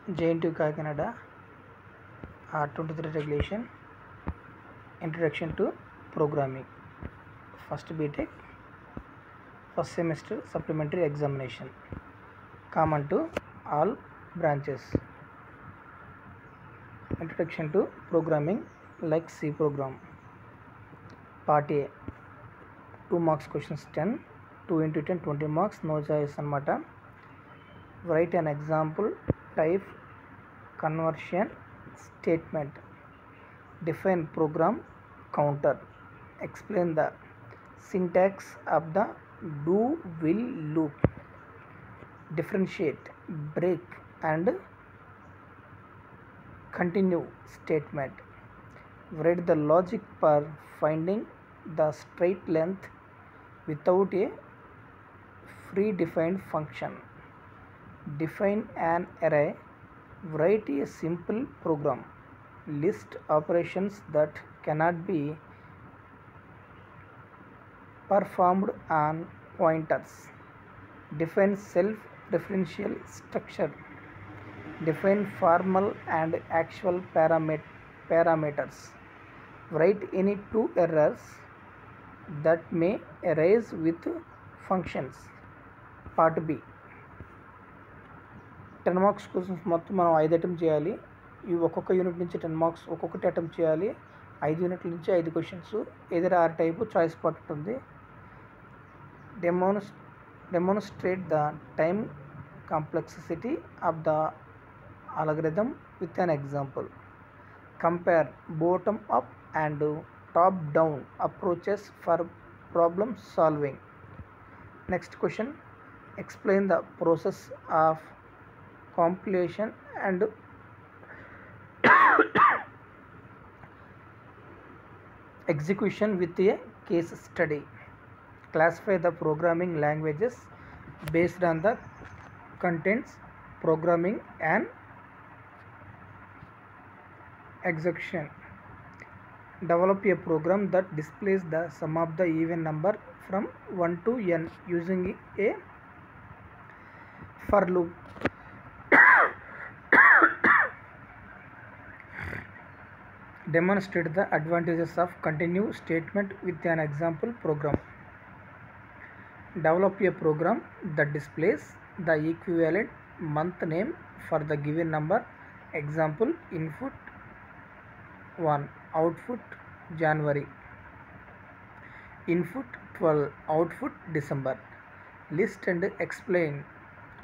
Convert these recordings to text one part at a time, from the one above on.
JNTU Kakinada, 23 regulation, introduction to programming, first BTech, first semester supplementary examination, common to all branches. Introduction to programming like C program. Part A, 2 marks questions 10, 2 into 10, 20 marks, no choice anamata. Write an example type conversion statement. Define program counter. Explain the syntax of the do will loop. Differentiate, break and continue statement. Write the logic for finding the straight length without a predefined function. Define an array. Write a simple program. List operations that cannot be performed on pointers. Define self-referential structure. Define formal and actual parameters. Write any two errors that may arise with functions. Part B, 10 marks questions మొత్తం మనం 5 attempt చేయాలి. ఈ ఒక్కొక్క unit నుంచి 10 marks ఒక్కొక్కటి attempt చేయాలి. 5 యూనిట్ల నుంచి 5 క్వశ్చన్స్, ఏదైనా 6 టైపు చాయిస్ పార్ట్ ఉంటుంది. Demonstrate the time complexity of the algorithm with an example. Compare bottom up and top down approaches for problem solving. Next question, explain the process of compilation and execution with a case study. Classify the programming languages based on the contents, programming and execution. Develop a program that displays the sum of the even number from 1 to n using a for loop. Demonstrate the advantages of continue statement with an example program. Develop a program that displays the equivalent month name for the given number. Example, input 1, output January, input 12, output December. List and explain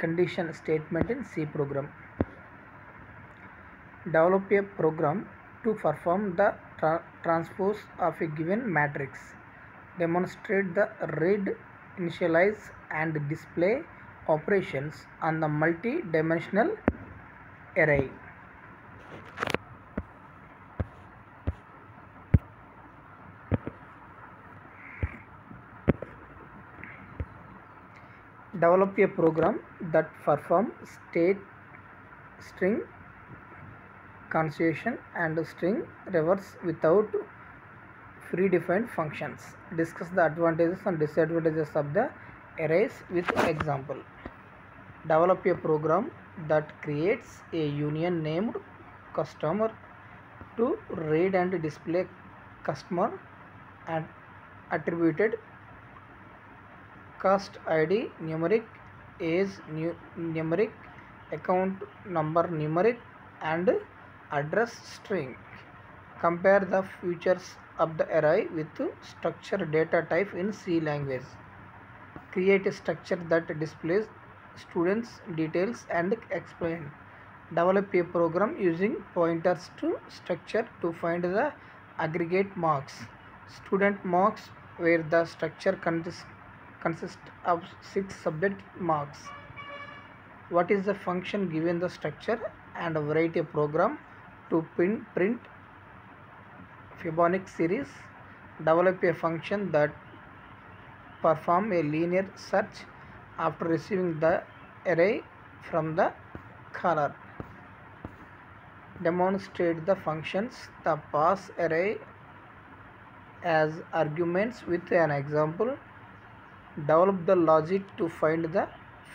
condition statement in C program. Develop a program to perform the transpose of a given matrix. Demonstrate the read, initialize and display operations on the multi-dimensional array. Develop a program that performs state, string concatenation and string reverse without predefined functions. Discuss the advantages and disadvantages of the arrays with example. Develop a program that creates a union named customer to read and display customer and attributed cost ID numeric, age numeric, account number numeric and address string. Compare the features of the array with structure data type in C language. Create a structure that displays students details and explain. Develop a program using pointers to structure to find the aggregate marks. Student marks where the structure consists of 6 subject marks. What is the function given the structure, and write a program to print Fibonacci series. Develop a function that perform a linear search after receiving the array from the caller. Demonstrate the functions that pass array as arguments with an example. Develop the logic to find the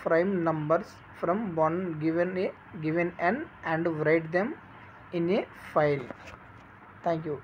prime numbers from one given n and write them in a file. Thank you.